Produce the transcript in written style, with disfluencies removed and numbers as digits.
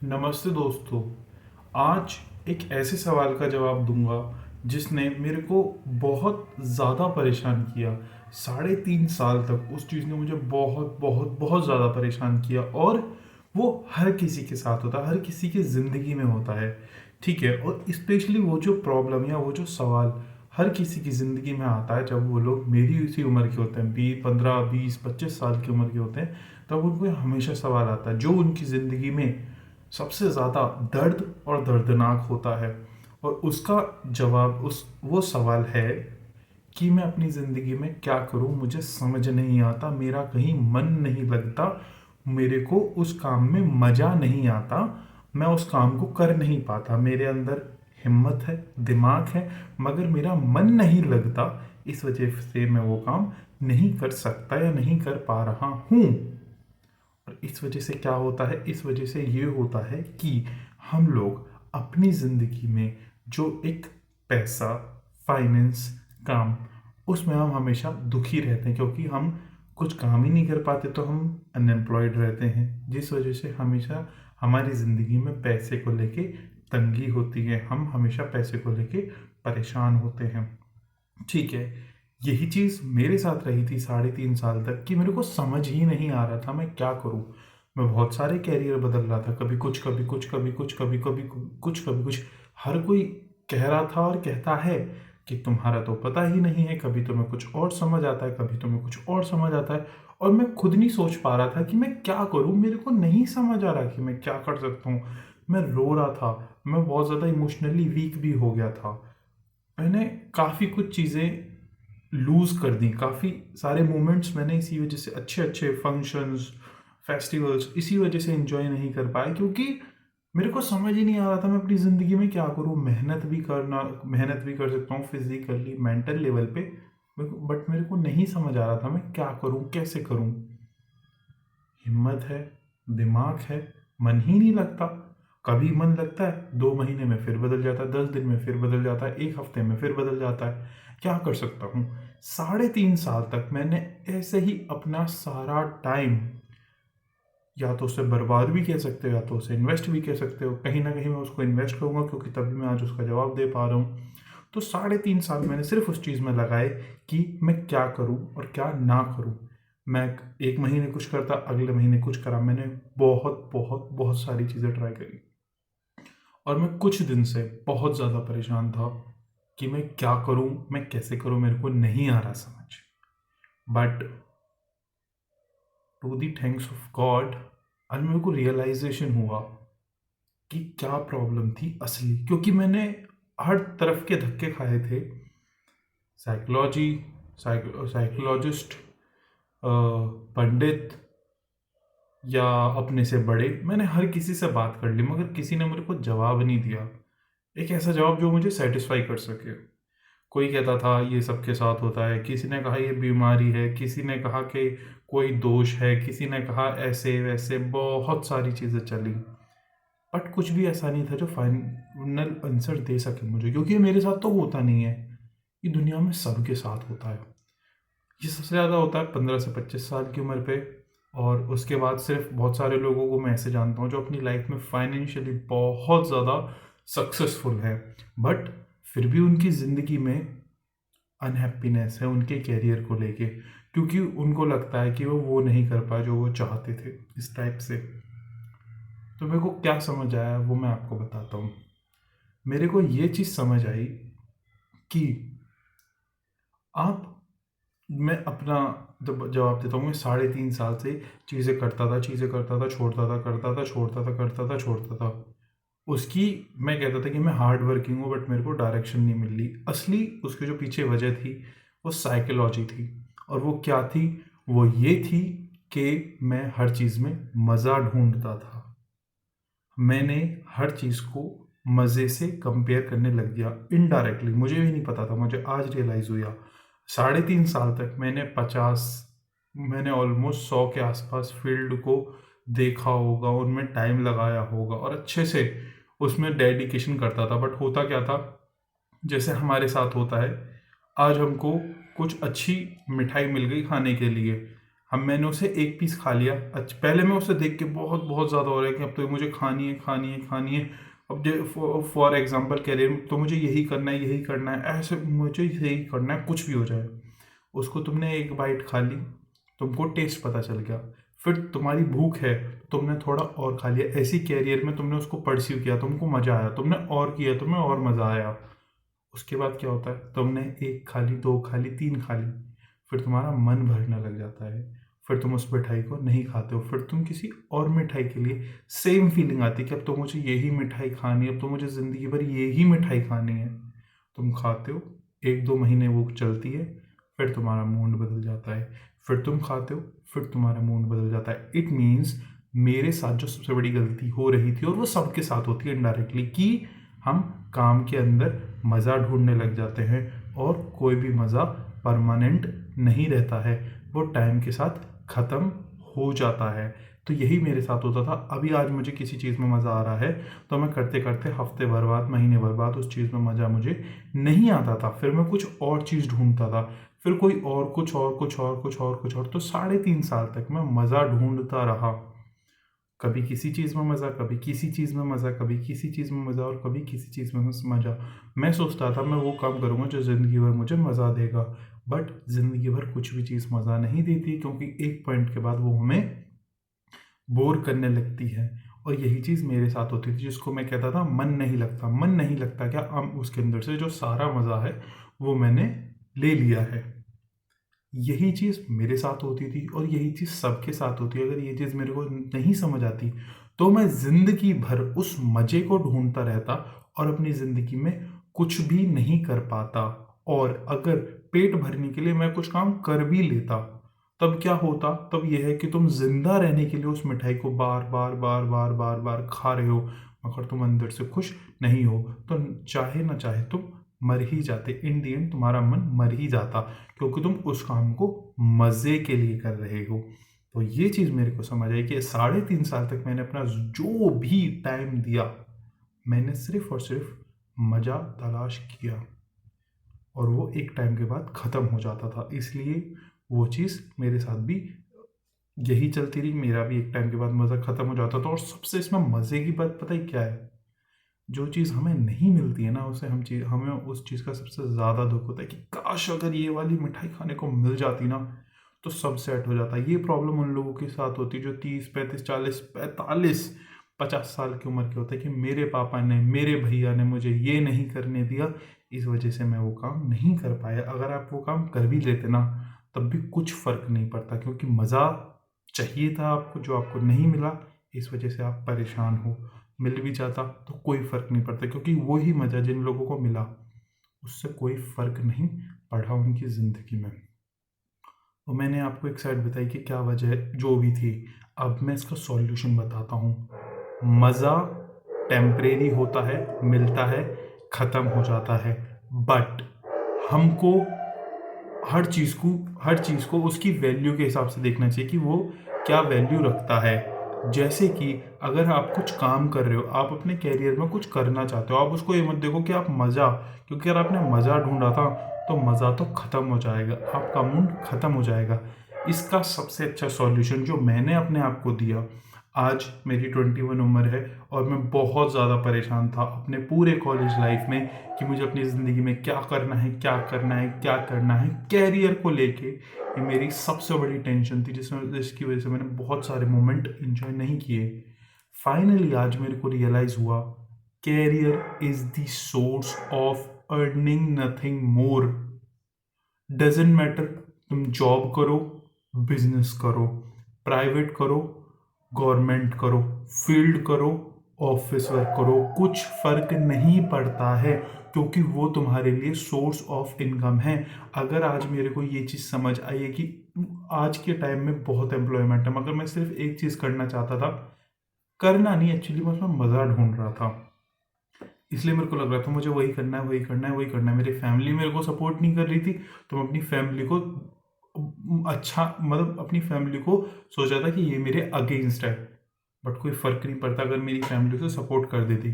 नमस्ते दोस्तों। आज एक ऐसे सवाल का जवाब दूंगा जिसने मेरे को बहुत ज़्यादा परेशान किया। 3.5 साल तक उस चीज़ ने मुझे बहुत बहुत बहुत ज़्यादा परेशान किया, और वो हर किसी के साथ होता है, हर किसी की ज़िंदगी में होता है। ठीक है, और स्पेशली वो जो प्रॉब्लम या वो जो सवाल हर किसी की ज़िंदगी में आता है जब वो लोग मेरी उसी उम्र के होते हैं, 15 20 25 साल की उम्र के होते हैं। तब उनको हमेशा सवाल आता है जो उनकी ज़िंदगी में सबसे ज़्यादा दर्द और दर्दनाक होता है। और उसका जवाब उस वो सवाल है कि मैं अपनी ज़िंदगी में क्या करूं, मुझे समझ नहीं आता, मेरा कहीं मन नहीं लगता, मेरे को उस काम में मज़ा नहीं आता, मैं उस काम को कर नहीं पाता, मेरे अंदर हिम्मत है, दिमाग है, मगर मेरा मन नहीं लगता। इस वजह से मैं वो काम नहीं कर सकता या नहीं कर पा रहा हूँ। और इस वजह से क्या होता है, इस वजह से ये होता है कि हम लोग अपनी ज़िंदगी में जो एक पैसा, फाइनेंस, काम, उसमें हम हमेशा दुखी रहते हैं, क्योंकि हम कुछ काम ही नहीं कर पाते तो हम अनएम्प्लॉयड रहते हैं, जिस वजह से हमेशा हमारी ज़िंदगी में पैसे को लेके तंगी होती है, हम हमेशा पैसे को लेके परेशान होते हैं। ठीक है, यही चीज़ मेरे साथ रही थी 3.5 साल तक कि मेरे को समझ ही नहीं आ रहा था मैं क्या करूँ। मैं बहुत सारे कैरियर बदल रहा था, कभी कुछ, कभी कुछ, कभी कुछ, कभी कभी कुछ, कभी कुछ। हर कोई कह रहा था और कहता है कि तुम्हारा तो पता ही नहीं है, कभी तुम्हें कुछ और समझ आता है, कभी तुम्हें कुछ और समझ आता है। और मैं खुद नहीं सोच पा रहा था कि मैं क्या करूँ, मेरे को नहीं समझ आ रहा कि मैं क्या कर सकता हूँ। मैं रो रहा था, मैं बहुत ज़्यादा इमोशनली वीक भी हो गया था। मैंने काफ़ी कुछ चीज़ें लूज़ कर दी, काफ़ी सारे मोमेंट्स मैंने इसी वजह से, अच्छे अच्छे फंक्शंस, फेस्टिवल्स, इसी वजह से एंजॉय नहीं कर पाए, क्योंकि मेरे को समझ ही नहीं आ रहा था मैं अपनी ज़िंदगी में क्या करूँ। मेहनत भी कर सकता हूँ फिजिकली, मेंटल लेवल पे, बट मेरे को नहीं समझ आ रहा था मैं क्या करूँ, कैसे करूँ। हिम्मत है, दिमाग है, मन ही नहीं लगता। कभी मन लगता है, 2 महीने में फिर बदल जाता है, 10 दिन में फिर बदल जाता है, एक हफ्ते में फिर बदल जाता है। क्या कर सकता हूँ। 3.5 साल तक मैंने ऐसे ही अपना सारा टाइम, या तो उसे बर्बाद भी कह सकते हो या तो उसे इन्वेस्ट भी कह सकते हो, कहीं ना कहीं मैं उसको इन्वेस्ट करूँगा, क्योंकि तभी मैं आज उसका जवाब दे पा रहा हूँ। तो 3.5 साल मैंने सिर्फ उस चीज़ में लगाए कि मैं क्या करूँ और क्या ना करूँ। मैं एक महीने कुछ करता, अगले महीने कुछ करा, मैंने बहुत बहुत बहुत सारी चीज़ें ट्राई करी। और मैं कुछ दिन से बहुत ज़्यादा परेशान था कि मैं क्या करूँ, मैं कैसे करूँ, मेरे को नहीं आ रहा समझ। But to the thanks of God, आज मेरे को रियलाइजेशन हुआ कि क्या प्रॉब्लम थी असली, क्योंकि मैंने हर तरफ के धक्के खाए थे। साइकोलॉजी, साइकोलॉजिस्ट, पंडित, या अपने से बड़े, मैंने हर किसी से बात कर ली, मगर किसी ने मेरे को जवाब नहीं दिया, एक ऐसा जवाब जो मुझे सेटिस्फाई कर सके। कोई कहता था ये सबके साथ होता है, किसी ने कहा ये बीमारी है, किसी ने कहा कि कोई दोष है, किसी ने कहा ऐसे वैसे, बहुत सारी चीज़ें चली। बट कुछ भी ऐसा नहीं था जो फाइनल आंसर दे सके मुझे, क्योंकि ये मेरे साथ तो होता नहीं है, ये दुनिया में सबके साथ होता है। ये सबसे ज़्यादा होता है 15 से 25 साल की उम्र पे। और उसके बाद सिर्फ बहुत सारे लोगों को मैं ऐसे जानता हूँ जो अपनी लाइफ में फाइनेंशियली बहुत ज़्यादा सक्सेसफुल है, बट फिर भी उनकी ज़िंदगी में अनहैप्पीनेस है उनके कैरियर को लेके, क्योंकि उनको लगता है कि वो नहीं कर पाए जो वो चाहते थे, इस टाइप से। तो मेरे को क्या समझ आया वो मैं आपको बताता हूँ। मेरे को ये चीज़ समझ आई कि आप, मैं अपना जब जवाब देता हूँ, मैं 3.5 साल से चीज़ें करता था, चीज़ें करता था, छोड़ता था, करता था, छोड़ता था, करता था, छोड़ता था। उसकी, मैं कहता था कि मैं हार्ड वर्किंग हूँ, बट मेरे को डायरेक्शन नहीं मिल रही। असली उसके जो पीछे वजह थी वो साइकोलॉजी थी। और वो क्या थी, वो ये थी कि मैं हर चीज़ में मज़ा ढूंढता था। मैंने हर चीज़ को मज़े से कंपेयर करने लग गया, इनडायरेक्टली, मुझे भी नहीं पता था, मुझे आज रियलाइज़ हुआ। 3.5 साल तक मैंने ऑलमोस्ट 100 के आसपास फील्ड को देखा होगा, उनमें टाइम लगाया होगा और अच्छे से उसमें डेडिकेशन करता था। बट होता क्या था, जैसे हमारे साथ होता है, आज हमको कुछ अच्छी मिठाई मिल गई खाने के लिए, हम मैंने उसे एक पीस खा लिया। अच्छा, पहले मैं उसे देख के बहुत बहुत ज़्यादा हो रहा है कि अब तो ये मुझे खानी है खानी है खानी है। अब जो फॉर एग्जांपल करियर, तो मुझे यही करना है यही करना है, ऐसे मुझे यही करना है, कुछ भी हो जाए। उसको तुमने एक बाइट खा ली, तुमको टेस्ट पता चल गया, फिर तुम्हारी भूख है, तुमने थोड़ा और खा लिया। ऐसी कैरियर में तुमने उसको परस्यू किया, तुमको मजा आया, तुमने और किया, तुम्हें और मजा आया। उसके बाद क्या होता है, तुमने एक खा ली, दो खा ली, तीन खा ली, फिर तुम्हारा मन भरने लग जाता है। फिर तुम उस मिठाई को नहीं खाते हो, फिर तुम किसी और मिठाई के लिए सेम फीलिंग आती है कि अब तो मुझे यही मिठाई खानी है, अब तो मुझे ज़िंदगी भर यही मिठाई खानी है। तुम खाते हो, एक दो महीने वो चलती है, फिर तुम्हारा मूड बदल जाता है। फिर तुम खाते हो, फिर तुम्हारा मूड बदल जाता है। इट मीन्स मेरे साथ जो सबसे बड़ी गलती हो रही थी, और वो सबके साथ होती है इनडायरेक्टली, कि हम काम के अंदर मज़ा ढूंढने लग जाते हैं, और कोई भी मज़ा परमानेंट नहीं रहता है, वो टाइम के साथ ख़त्म हो जाता है। तो यही मेरे साथ होता था। अभी आज मुझे किसी चीज़ में मज़ा आ रहा है, तो मैं करते करते हफ्ते भर बाद, महीने भर बाद उस चीज़ में मज़ा मुझे नहीं आता था। फिर मैं कुछ और चीज़ ढूंढता था, फिर कोई और, कुछ और, कुछ और, कुछ और, कुछ और। तो 3.5 साल तक मैं मज़ा ढूंढता रहा। कभी किसी चीज़ में मज़ा, कभी किसी चीज़ में मज़ा, कभी किसी चीज़ में मज़ा, और कभी किसी चीज़ में मज़ा। मैं सोचता था मैं वो काम करूँगा जो ज़िंदगी भर मुझे मज़ा देगा, बट ज़िंदगी भर कुछ भी चीज़ मज़ा नहीं देती, क्योंकि एक पॉइंट के बाद वो हमें बोर करने लगती है। और यही चीज़ मेरे साथ होती थी, जिसको मैं कहता था मन नहीं लगता। मन नहीं लगता क्या, अब उसके अंदर से जो सारा मज़ा है वो मैंने ले लिया है। यही चीज़ मेरे साथ होती थी, और यही चीज़ सबके साथ होती है। अगर ये चीज़ मेरे को नहीं समझ आती, तो मैं ज़िंदगी भर उस मज़े को ढूंढता रहता, और अपनी ज़िंदगी में कुछ भी नहीं कर पाता। और अगर पेट भरने के लिए मैं कुछ काम कर भी लेता, तब क्या होता, तब यह है कि तुम जिंदा रहने के लिए उस मिठाई को बार बार बार बार बार बार खा रहे हो, मगर तुम अंदर से खुश नहीं हो। तो चाहे ना चाहे तुम मर ही जाते, इन दी एंड तुम्हारा मन मर ही जाता, क्योंकि तुम उस काम को मज़े के लिए कर रहे हो। तो ये चीज़ मेरे को समझ आई कि 3.5 साल तक मैंने अपना जो भी टाइम दिया, मैंने सिर्फ और सिर्फ मज़ा तलाश किया, और वो एक टाइम के बाद ख़त्म हो जाता था। इसलिए वो चीज़ मेरे साथ भी यही चलती रही, मेरा भी एक टाइम के बाद मज़ा ख़त्म हो जाता था। और सबसे इसमें मज़े की बात पता ही क्या है, जो चीज़ हमें नहीं मिलती है ना, उसे हमें उस चीज़ का सबसे ज़्यादा दुख होता है कि काश अगर ये वाली मिठाई खाने को मिल जाती ना, तो सब सेट हो जाता है। ये प्रॉब्लम उन लोगों के साथ होती है जो 30, 35, 40, 45, 50 साल की उम्र के होते हैं, कि मेरे पापा ने, मेरे भैया ने मुझे ये नहीं करने दिया, इस वजह से मैं वो काम नहीं कर पाया। अगर आप वो काम कर भी लेते ना, तब भी कुछ फ़र्क नहीं पड़ता, क्योंकि मज़ा चाहिए था आपको जो आपको नहीं मिला, इस वजह से आप परेशान हो। मिल भी जाता तो कोई फ़र्क नहीं पड़ता, क्योंकि वही मज़ा जिन लोगों को मिला, उससे कोई फ़र्क नहीं पड़ा उनकी ज़िंदगी में। तो मैंने आपको एक साइड बताई कि क्या वजह जो भी थी। अब मैं इसका सॉल्यूशन बताता हूँ। मज़ा टेम्परेरी होता है, मिलता है, ख़त्म हो जाता है, बट हमको हर चीज़ को उसकी वैल्यू के हिसाब से देखना चाहिए कि वो क्या वैल्यू रखता है। जैसे कि अगर आप कुछ काम कर रहे हो, आप अपने करियर में कुछ करना चाहते हो, आप उसको ये मत देखो कि आप मज़ा, क्योंकि अगर आपने मज़ा ढूँढा था, तो मज़ा तो ख़त्म हो जाएगा, आपका मूड ख़त्म हो जाएगा। इसका सबसे अच्छा सॉल्यूशन जो मैंने अपने आप को दिया, आज मेरी 21 उम्र है, और मैं बहुत ज़्यादा परेशान था अपने पूरे कॉलेज लाइफ में कि मुझे अपनी ज़िंदगी में क्या करना है, क्या करना है, क्या करना है। कैरियर को लेके ये मेरी सबसे बड़ी टेंशन थी, जिसकी वजह से मैंने बहुत सारे मोमेंट एंजॉय नहीं किए। फाइनली आज मेरे को रियलाइज़ हुआ, career is the source of earning, nothing more. Doesn't matter तुम जॉब करो, बिजनेस करो, प्राइवेट करो, गवर्नमेंट करो, फील्ड करो, ऑफिस वर्क करो, कुछ फर्क नहीं पड़ता है, क्योंकि वो तुम्हारे लिए सोर्स ऑफ इनकम है। अगर आज मेरे को ये चीज़ समझ आई है कि आज के टाइम में बहुत एम्प्लॉयमेंट है, मगर मैं सिर्फ एक चीज़ करना चाहता था, करना नहीं, एक्चुअली मैं उसमें मज़ा ढूंढ रहा था। इसलिए मेरे को लग रहा था मुझे वही करना है, वही करना है, वही करना है। मेरी फैमिली मेरे को सपोर्ट नहीं कर रही थी, तो मैं अपनी फैमिली को अच्छा, मतलब अपनी फैमिली को सोचा था कि ये मेरे अगेंस्ट है, बट कोई फ़र्क नहीं पड़ता अगर मेरी फैमिली उसे सपोर्ट कर देती।